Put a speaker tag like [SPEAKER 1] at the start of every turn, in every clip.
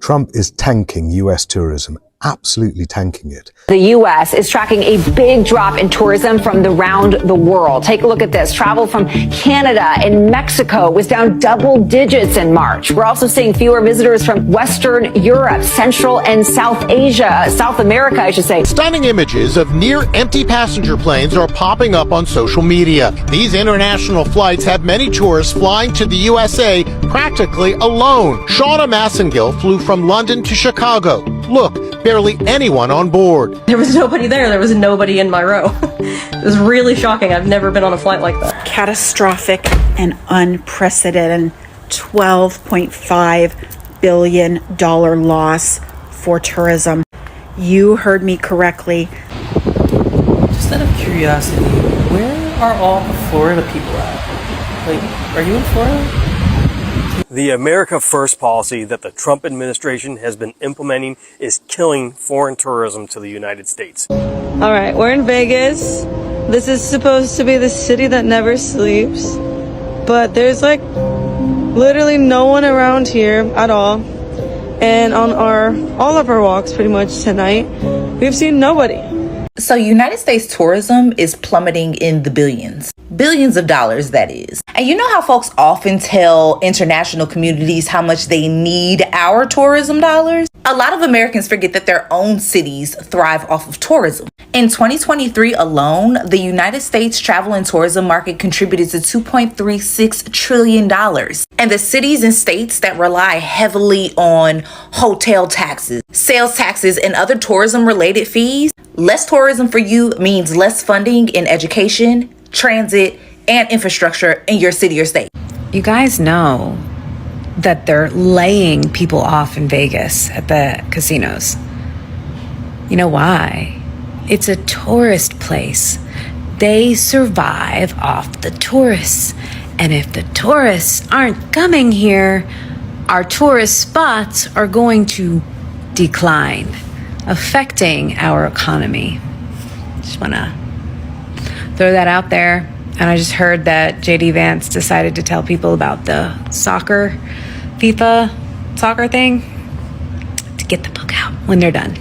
[SPEAKER 1] Trump is tanking US tourism, absolutely tanking it.
[SPEAKER 2] The U.S. is tracking a big drop in tourism from around the world. Take a look at this. Travel from Canada and Mexico was down double digits in March. We're also seeing fewer visitors from Western Europe, Central and South Asia, South America, I should say.
[SPEAKER 3] Stunning images of near-empty passenger planes are popping up on social media. These international flights have many tourists flying to the USA practically alone. Shauna Massengill flew from London to Chicago. Look, barely anyone on board.
[SPEAKER 4] There was nobody there. There was nobody in my row. It was really shocking. I've never been on a flight like that.
[SPEAKER 5] Catastrophic and unprecedented $12.5 billion loss for tourism. You heard me correctly.
[SPEAKER 6] Just out of curiosity, where are all the Florida people at? Like, are you in Florida?
[SPEAKER 7] The America First policy that the Trump administration has been implementing is killing foreign tourism to the United States.
[SPEAKER 8] All right, we're in Vegas. This is supposed to be the city that never sleeps, but there's like literally no one around here at all. And on all of our walks pretty much tonight, we've seen nobody.
[SPEAKER 9] So United States tourism is plummeting in the billions. Billions of dollars, that is. And you know how folks often tell international communities how much they need our tourism dollars? A lot of Americans forget that their own cities thrive off of tourism. In 2023 alone, the United States travel and tourism market contributed to $2.36 trillion. And the cities and states that rely heavily on hotel taxes, sales taxes, and other tourism-related fees, less tourism for you means less funding in education, transit, and infrastructure in your city or state.
[SPEAKER 10] You guys know that they're laying people off in Vegas at the casinos. You know why? It's a tourist place. They survive off the tourists. And if the tourists aren't coming here, our tourist spots are going to decline, affecting our economy. Just want to throw that out there. And I just heard that JD Vance decided to tell people about the FIFA soccer thing to get the book out when they're done.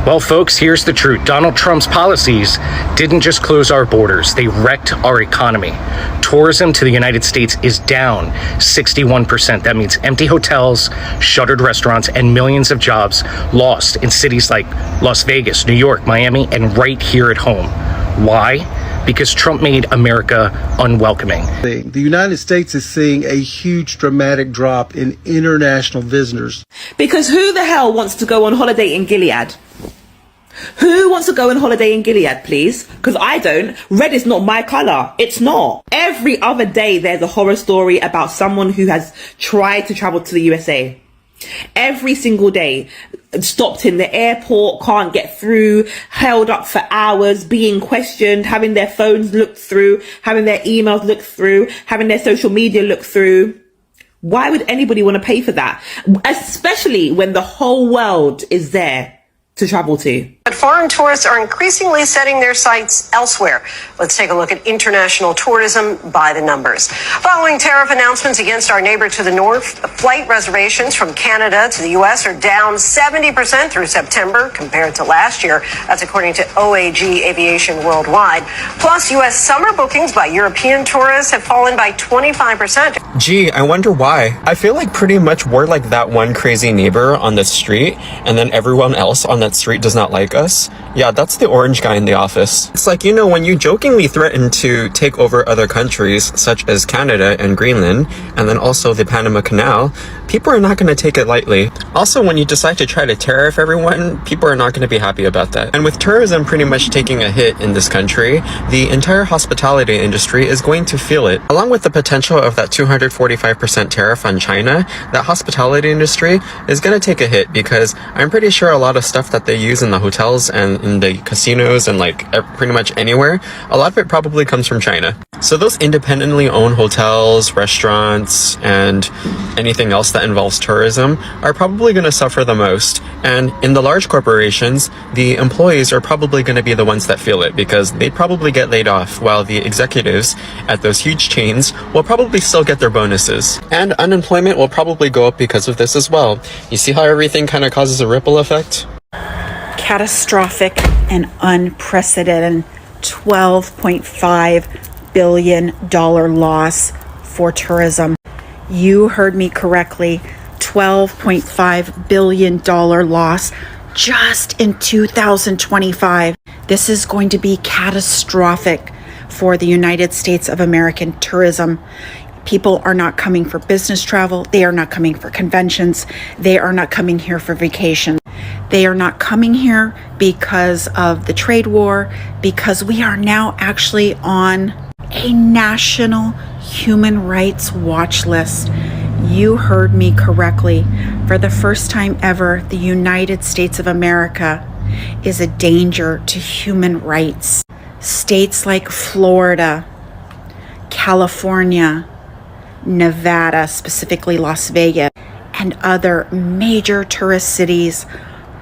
[SPEAKER 11] Well, folks, here's the truth. Donald Trump's policies didn't just close our borders. They wrecked our economy. Tourism to the United States is down 61%. That means empty hotels, shuttered restaurants, and millions of jobs lost in cities like Las Vegas, New York, Miami, and right here at home. Why? Because Trump made America unwelcoming.
[SPEAKER 12] The United States is seeing a huge dramatic drop in international visitors.
[SPEAKER 13] Because who the hell wants to go on holiday in Gilead? Who wants to go on holiday in Gilead, please? Because I don't. Red is not my color. It's not. Every other day there's a horror story about someone who has tried to travel to the USA. Every single day, stopped in the airport, can't get through, held up for hours, being questioned, having their phones looked through, having their emails looked through, having their social media looked through. Why would anybody want to pay for that? Especially when the whole world is there to travel to.
[SPEAKER 14] But foreign tourists are increasingly setting their sights elsewhere. Let's take a look at international tourism by the numbers. Following tariff announcements against our neighbor to the north, flight reservations from Canada to the U.S. are down 70% through September compared to last year. That's according to OAG Aviation Worldwide. Plus, U.S. summer bookings by European tourists have fallen by 25%.
[SPEAKER 15] Gee, I wonder why. I feel like pretty much we're like that one crazy neighbor on the street, and then everyone else on that street does not like us. Yeah, that's the orange guy in the office. It's like, you know, when you jokingly threaten to take over other countries, such as Canada and Greenland, and then also the Panama Canal, people are not going to take it lightly. Also, when you decide to try to tariff everyone, people are not going to be happy about that. And with tourism pretty much taking a hit in this country, the entire hospitality industry is going to feel it. Along with the potential of that 245% tariff on China, that hospitality industry is going to take a hit because I'm pretty sure a lot of stuff that they use in the hotel hotels and in the casinos and like pretty much anywhere, a lot of it probably comes from China. So those independently owned hotels, restaurants, and anything else that involves tourism are probably going to suffer the most. And in the large corporations, the employees are probably going to be the ones that feel it because they probably get laid off, while the executives at those huge chains will probably still get their bonuses. And unemployment will probably go up because of this as well. You see how everything kind of causes a ripple effect?
[SPEAKER 5] Catastrophic and unprecedented $12.5 billion loss for tourism. You heard me correctly. $12.5 billion loss just in 2025. This is going to be catastrophic for the United States of American tourism. People are not coming for business travel. They are not coming for conventions. They are not coming here for vacation. They are not coming here because of the trade war, because we are now actually on a national human rights watch list. You heard me correctly. For the first time ever, the United States of America is a danger to human rights. States like Florida, California, Nevada, specifically Las Vegas, and other major tourist cities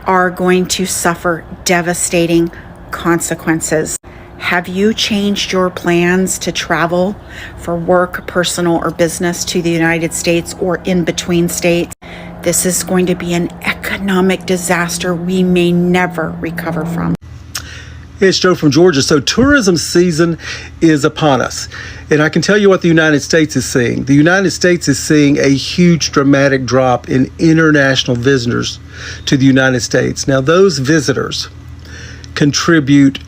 [SPEAKER 5] are going to suffer devastating consequences. Have you changed your plans to travel for work, personal, or business to the United States or in between states? This is going to be an economic disaster we may never recover from.
[SPEAKER 12] Hey, it's Joe from Georgia. So tourism season is upon us. And I can tell you what the United States is seeing. The United States is seeing a huge dramatic drop in international visitors to the United States. Now, those visitors contribute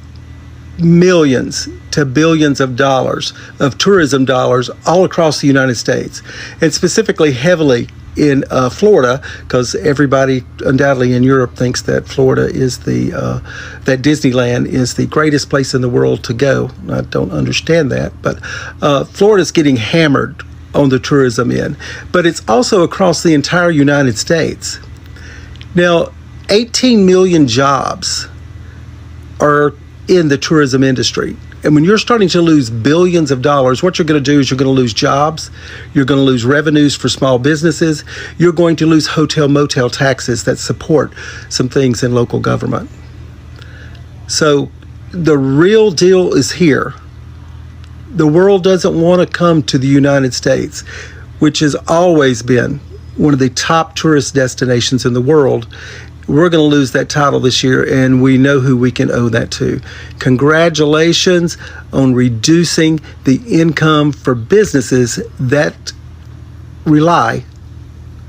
[SPEAKER 12] millions to billions of dollars of tourism dollars all across the United States, and specifically heavily in Florida, because everybody undoubtedly in Europe thinks that Florida is that Disneyland is the greatest place in the world to go. I don't understand that, but Florida's getting hammered on the tourism end, but it's also across the entire United States. Now, 18 million jobs are in the tourism industry. And when you're starting to lose billions of dollars, what you're going to do is you're going to lose jobs, you're going to lose revenues for small businesses, you're going to lose hotel motel taxes that support some things in local government. So the real deal is here. The world doesn't want to come to the United States, which has always been one of the top tourist destinations in the world. We're going to lose that title this year, and we know who we can owe that to. Congratulations on reducing the income for businesses that rely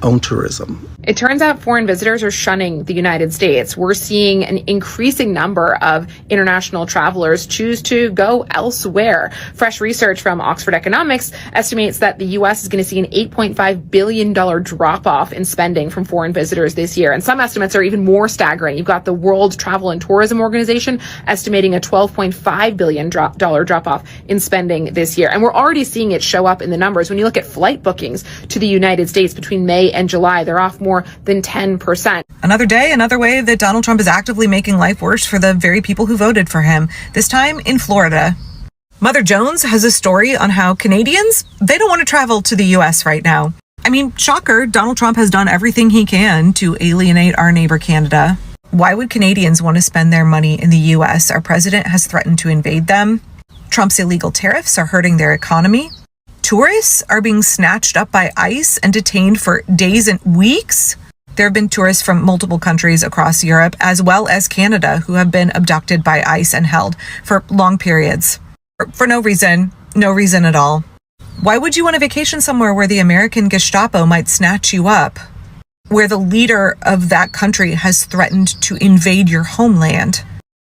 [SPEAKER 12] on tourism.
[SPEAKER 16] It turns out foreign visitors are shunning the United States. We're seeing an increasing number of international travelers choose to go elsewhere. Fresh research from Oxford Economics estimates that the U.S. is going to see an $8.5 billion drop-off in spending from foreign visitors this year. And some estimates are even more staggering. You've got the World Travel and Tourism Organization estimating a $12.5 billion drop-off in spending this year. And we're already seeing it show up in the numbers. When you look at flight bookings to the United States between May and July, they're off more than 10%.
[SPEAKER 17] Another day, another way that Donald Trump is actively making life worse for the very people who voted for him, this time in Florida. Mother Jones has a story on how Canadians, they don't want to travel to the U.S. right now. I mean, shocker, Donald Trump has done everything he can to alienate our neighbor Canada. Why would Canadians want to spend their money in the U.S.? Our president has threatened to invade them. Trump's illegal tariffs are hurting their economy. Tourists are being snatched up by ICE and detained for days and weeks. There have been tourists from multiple countries across Europe, as well as Canada, who have been abducted by ICE and held for long periods. For no reason at all. Why would you want to vacation somewhere where the American Gestapo might snatch you up? Where the leader of that country has threatened to invade your homeland?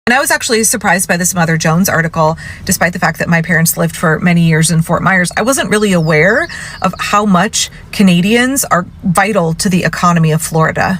[SPEAKER 17] And I was actually surprised by this Mother Jones article, despite the fact that my parents lived for many years in Fort Myers. I wasn't really aware of how much Canadians are vital to the economy of Florida.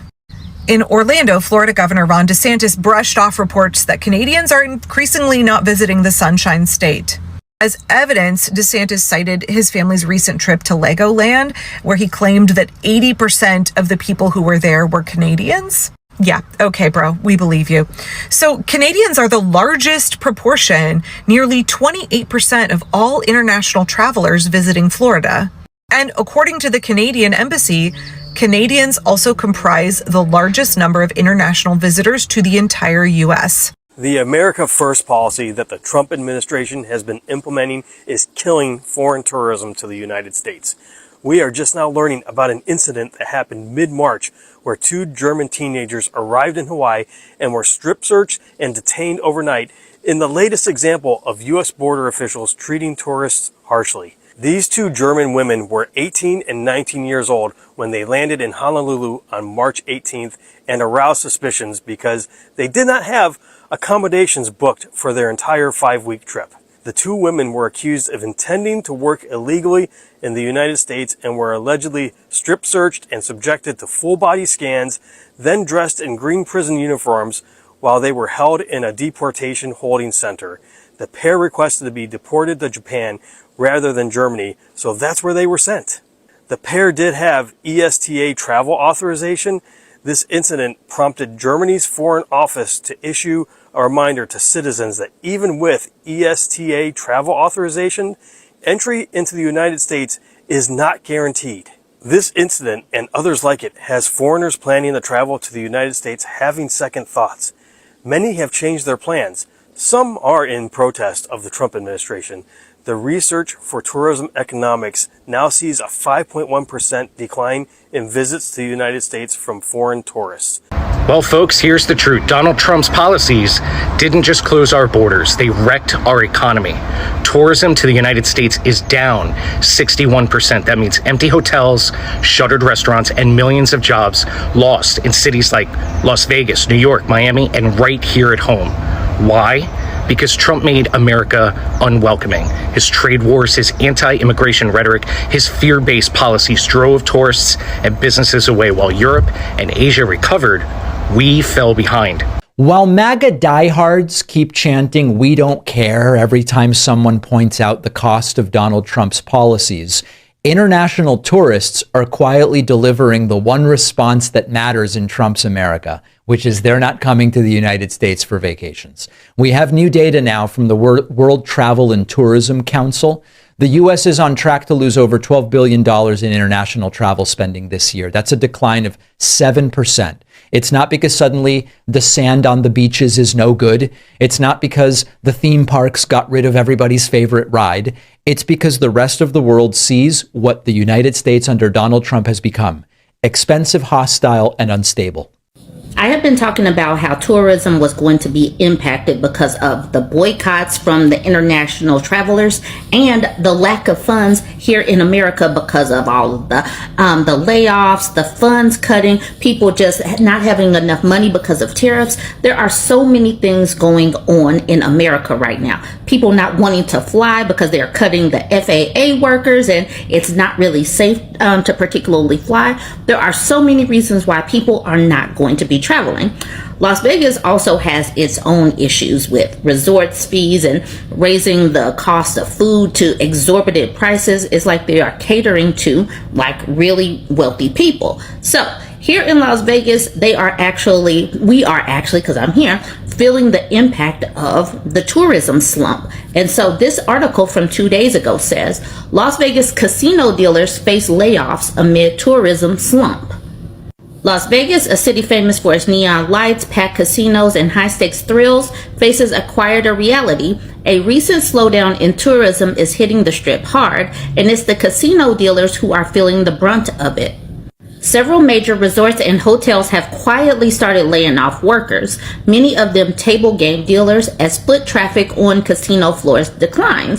[SPEAKER 17] In Orlando, Florida Governor Ron DeSantis brushed off reports that Canadians are increasingly not visiting the Sunshine State. As evidence, DeSantis cited his family's recent trip to Legoland, where he claimed that 80% of the people who were there were Canadians. Yeah, okay, bro, we believe you. So Canadians are the largest proportion, nearly 28% of all international travelers visiting Florida. And according to the Canadian Embassy, Canadians also comprise the largest number of international visitors to the entire U.S.
[SPEAKER 7] The America First policy that the Trump administration has been implementing is killing foreign tourism to the United States. We are just now learning about an incident that happened mid-March where 2 German teenagers arrived in Hawaii and were strip searched and detained overnight in the latest example of U.S. border officials treating tourists harshly. These 2 German women were 18 and 19 years old when they landed in Honolulu on March 18th and aroused suspicions because they did not have accommodations booked for their entire 5-week trip. The 2 women were accused of intending to work illegally in the United States and were allegedly strip searched and subjected to full body scans, then dressed in green prison uniforms while they were held in a deportation holding center. The pair requested to be deported to Japan rather than Germany, so that's where they were sent. The pair did have ESTA travel authorization. This incident prompted Germany's Foreign Office to issue a reminder to citizens that even with ESTA travel authorization, entry into the United States is not guaranteed. This incident and others like it has foreigners planning to travel to the United States having second thoughts. Many have changed their plans. Some are in protest of the Trump administration. The Research for Tourism Economics now sees a 5.1% decline in visits to the United States from foreign tourists.
[SPEAKER 11] Well, folks, here's the truth. Donald Trump's policies didn't just close our borders, they wrecked our economy. Tourism to the United States is down 61%. That means empty hotels, shuttered restaurants, and millions of jobs lost in cities like Las Vegas, New York, Miami, and right here at home. Why? Because Trump made America unwelcoming. His trade wars, his anti-immigration rhetoric, his fear-based policies drove tourists and businesses away. While Europe and Asia recovered, we fell behind.
[SPEAKER 18] While MAGA diehards keep chanting, "We don't care," every time someone points out the cost of Donald Trump's policies, international tourists are quietly delivering the one response that matters in Trump's America, which is they're not coming to the United States for vacations. We have new data now from the World Travel and Tourism Council. The U.S. is on track to lose over $12 billion in international travel spending this year. That's a decline of 7%. It's not because suddenly the sand on the beaches is no good. It's not because the theme parks got rid of everybody's favorite ride. It's because the rest of the world sees what the United States under Donald Trump has become: expensive, hostile, and unstable.
[SPEAKER 19] I have been talking about how tourism was going to be impacted because of the boycotts from the international travelers and the lack of funds here in America because of all of the layoffs, the funds cutting, people just not having enough money because of tariffs. There are so many things going on in America right now. People not wanting to fly because they're cutting the FAA workers and it's not really safe to particularly fly. There are so many reasons why people are not going to be traveling. Las Vegas also has its own issues with resorts fees and raising the cost of food to exorbitant prices. It's like they are catering to like really wealthy people. So here in Las Vegas, we are actually, because I'm here, feeling the impact of the tourism slump. And so this article from 2 days ago says, Las Vegas casino dealers face layoffs amid tourism slump. Las Vegas, a city famous for its neon lights, packed casinos, and high-stakes thrills, faces a quieter reality. A recent slowdown in tourism is hitting the Strip hard, and it's the casino dealers who are feeling the brunt of it. Several major resorts and hotels have quietly started laying off workers, many of them table game dealers, as foot traffic on casino floors declines.